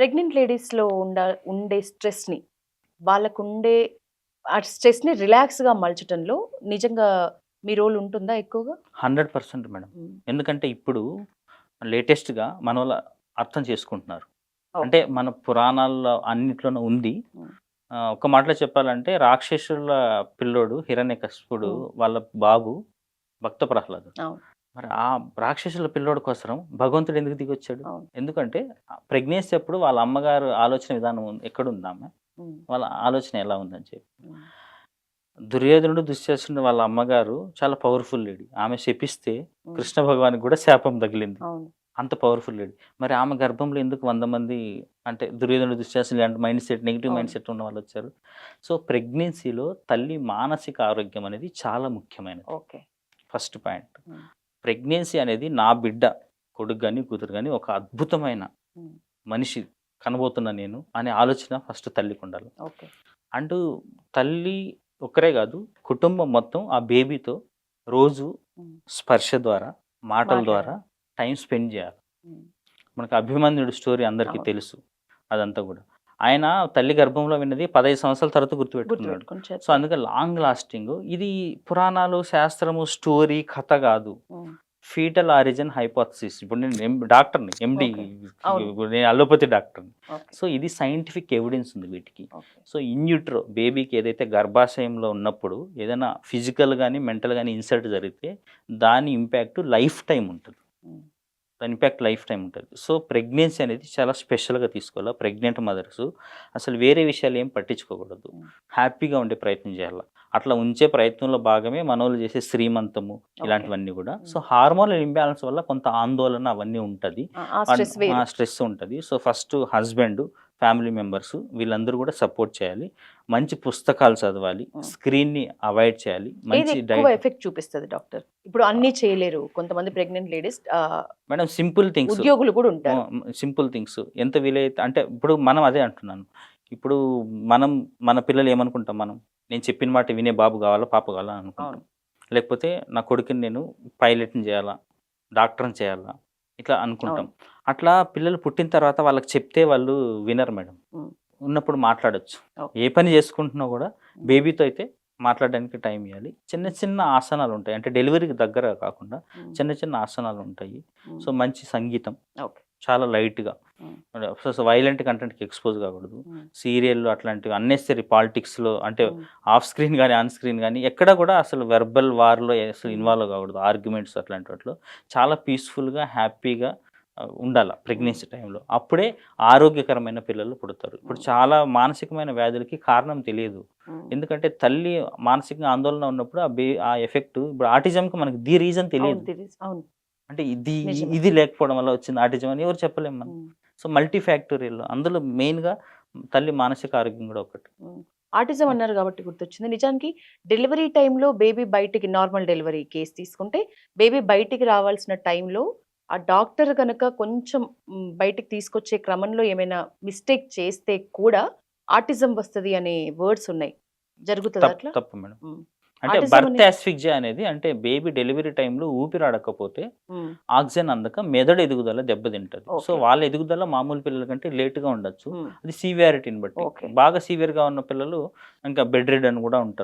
Pregnant లేడీస్‌లో ఉండే స్ట్రెస్‌ని వాళ్ళకుండే ఆ స్ట్రెస్‌ని రిలాక్స్‌గా మలచటంలో నిజంగా మీ రోల్ ఉంటుందా ఎక్కువగా? 100% మేడం. హ్మ్. ఎందుకంటే ఇప్పుడు లేటెస్ట్‌గా మనోళ్ళు అర్థం చేసుకుంటున్నారు. అంటే ఓకే. మన పురాణాల్లో అన్నిట్లోనూ ఉంది. హ్మ్. ఒక మాటలో చెప్పాలంటే రాక్షసుల పిల్లోడు హిరణ్యకశిపుడు హ్మ్. వాళ్ళ బాబు భక్త ప్రహ్లాదుడు. అవును. మరి ఆ రాక్షసుల పిల్లోడి కోసరం భగవంతుడు ఎందుకు దిగొచ్చాడు? అవును. ఎందుకంటే ప్రెగ్నెన్సీ అప్పుడు వాళ్ళ అమ్మగారు ఆలోచన విధానం ఎక్కడుందామె? హ్మ్. వాళ్ళ ఆలోచన ఎలా ఉందని చెప్పి. హ్మ్. దుర్యోధనుడు, దుశ్శాసనుడు వాళ్ళ అమ్మగారు చాలా పవర్‌ఫుల్ లేడీ. ఆమె శపిస్తే హ్మ్. కృష్ణ భగవానునికి కూడా శాపం తగిలింది. అవును. అంత పవర్‌ఫుల్ లేడీ. మరి ఆమె గర్భంలో ఎందుకు 100 మంది అంటే దుర్యోధనుడు, దుశ్శాసనులు ఇలాంటి మైండ్ సెట్ నెగెటివ్ మైండ్ అవును. సెట్ ఉన్నవాళ్ళొచ్చారు. సో, ప్రెగ్నెన్సీలో తల్లి మానసిక ఆరోగ్యం అనేది చాలా ముఖ్యమైనది. ఓకే. First point. హ్మ్. ప్రెగ్నెన్సీ అనేది నా బిడ్డ కొడుకు గాని, కూతురు గాని ఒక అద్భుతమైన హ్మ్. మనిషి కనబోతున్నా నేను అనే ఆలోచన ఫస్ట్ తల్లికుండాలి. ఓకే. అంటూ తల్లి ఒక్కరే గాదు, కుటుంబం మొత్తం ఆ బేబీతో రోజు హ్మ్. స్పర్శ ద్వారా, మాటల ద్వారా మాట్లాడాలి. టైమ్ స్పెండ్ జేయాలి. హ్మ్. మనకు అభిమన్యుడి స్టోరీ అందరికీ అవును. తెలుసు. అదంతా గూడా. ఆయన తల్లి గర్భంలో విన్నది 15 సంవత్సరాల తర్వాత గుర్తుపెట్టుకున్నాడు. గుర్తుపెట్టుకొని సో, చెప్పారు. అందుకే లాంగ్ లాస్టింగు. ఇది పురాణాలు, శాస్త్రము, స్టోరీ, కథ గాదు. హ్మ్. Fetal origin hypothesis. ఇప్పుడు నేను డాక్టర్‌ని. ఎండీ. ఓకే. అవును. నేను అలోపతి డాక్టర్‌ని. ఓకే. సో, ఇది సైంటిఫిక్ ఎవిడెన్స్ ఉంది వీటికి. ఓకే. సో, ఇన్ యూట్రో బేబీకి ఏదైతే గర్భాశయంలో ఉన్నప్పుడు ఏదైనా ఫిజికల్ గాని, మెంటల్ గాని ఇన్సల్ట్ జరిగితే దాని ఇంపాక్ట్ లైఫ్ టైమ్ ఉంటది. హ్మ్. దాని ఇంపాక్ట్ లైఫ్ టైమ్ ఉంటది. సో, ప్రెగ్నెన్సీ అనేది చాలా స్పెషల్‌గా తీసుకోవాలా. ప్రెగ్నెంట్ మదర్సు అసలు వేరే విషయాలు ఏం పట్టించుకోకూడదు. హ్మ్. హ్యాపీగా ఉండే ప్రయత్నం చేయాల. అట్లా ఉంచే ప్రయత్నంలో భాగమే మనోళ్ళు చేసే శ్రీమంతము ఓకే. ఇలాంటివన్నీ గూడా. సో, హ్మ్. హార్మోనల్ ఇంబాలన్స్ వల్ల కొంత ఆందోళన అవన్నీ ఉంటది. ఆ స్ట్రెస్ వేరు. స్ట్రెస్ ఉంటది. So, first husband, family members వీళ్ళందరూ గూడా సపోర్ట్ చేయాలి. మంచి పుస్తకాలు చదవాలి. హ్మ్. స్క్రీన్‌ని అవాయిడ్ చేయాలి. ఏది మంచి ఎక్కువ డైట్. ఎఫెక్ట్ చూపిస్తది డాక్టర్? ఇప్పుడు అన్నీ చేయలేరు. కొంతమంది pregnant ladies madam simple things. ఉద్యోగులు కూడా ఉంటారు. Simple things. ఎంత వీలైతే అంటే ఇప్పుడు మనం అదే అంటున్నాను. ఇప్పుడు మనం మన పిల్లలు ఏమనుకుంటాం మనం? నేను చెప్పిన మాట వినే బాబు గావాలా, పాప గావాలా అనుకుంటాం. అవును. లేకపోతే నా కొడుకుని నేను పైలట్‌ని జేయాలా, డాక్టర్‌ని చేయాలా, ఇట్లా అనుకుంటాం. అవును. అట్లా పిల్లలు పుట్టిన తర్వాత వాళ్ళకి చెప్తే వాళ్ళు వినరు మేడం. హ్మ్. ఉన్నప్పుడు మాట్లాడొచ్చు. ఓకే. ఏ పని చేసుకుంటున్నా గూడా హ్మ్. బేబీతో అయితే మాట్లాడడానికి టైం ఇయ్యాలి. చిన్న హ్మ్. చిన్న ఆసనాలుంటాయి. అంటే డెలివరీకి దగ్గర కాకుండా హ్మ్. చిన్న చిన్న ఆసనాలుంటాయి. హ్మ్. సో, మంచి సంగీతం ఓకే. చాలా లైట్‌గా. హ్మ్. వైలెంట్ కంటెంట్‌కి ఎక్స్‌పోజ్ కాకూడదు. హ్మ్. సీరియల్‌లు అట్లాంటివి అన్నెసెసరీ పాలిటిక్స్‌లో అంటే హ్మ్. ఆఫ్ స్క్రీన్ గాని, ఆన్ స్క్రీన్ గాని ఎక్కడ కూడా అసలు వెర్బల్ వార్‌లో అసలు హ్మ్. ఇన్వాల్వ్ కాకూడదు. ఆర్గ్యుమెంట్స్ అట్లాంటి వాటిలో. చాలా పీస్‌ఫుల్‌గా, హ్యాపీగా ఉండాల హ్మ్. ప్రెగ్నెన్సీ టైంలో. అప్పుడే ఆరోగ్యకరమైన పిల్లలు పుడతారు. ఇప్పుడు హ్మ్. చాలా మానసికమైన వ్యాధులకి కారణం తెలియదు. హ్మ్. ఎందుకంటే తల్లి మానసికంగా ఆందోళన ఉన్నప్పుడు ఆ ఎఫెక్ట్ ఇప్పుడు ఆటిజంకి మనకి రీజన్ అవును. తెలియదు. అవును. అంటే నిజమే. ఇది లేకపోవడం వల్ల వచ్చింది ఆటిజం అని ఎవరు చెప్పలేము మనం. హ్మ్. సో, మల్టీ ఫ్యాక్టోరియల్ అందులో మెయిన్‌గా తల్లి మానసిక ఆరోగ్యం గూడా ఒకటి. హ్మ్. ఆటిజం అన్నారు గాబట్టి గుర్తొచ్చింది. నిజానికి డెలివరీ టైమ్‌లో బేబీ బయటికి నార్మల్ డెలివరీ కేస్ తీసుకుంటే, బేబీ బయటికి రావాల్సిన టైంలో ఆ డాక్టర్ గనక కొంచెం బయటికి తీసుకొచ్చే క్రమంలో ఏమైనా మిస్టేక్ చేస్తే కూడా ఆటిజం వస్తది అనే వర్డ్స్ ఉన్నాయి. జరుగుతదా అట్లా? తప్పు మేడం. హ్మ్. అంటే ఆటిజం బర్త్ అనే యాస్ఫిక్సియా అనేది అంటే బేబీ డెలివరీ టైమ్‌లో ఊపిరాడకపోతే హ్మ్. ఆక్సిజన్ అందక మెదడు ఎదుగుదల దెబ్బతింటది. So, okay. వాళ్ళ ఎదుగుదల మామూలు పిల్లల కంటే లేట్‌గా ఉండొచ్చు. హ్మ్. అది సివియారిటీని బట్టి. ఓకే. బాగా సివియర్‌గా ఉన్న పిల్లలు ఇంకా బెడ్ రిడెన్ గూడా ఉంటారు.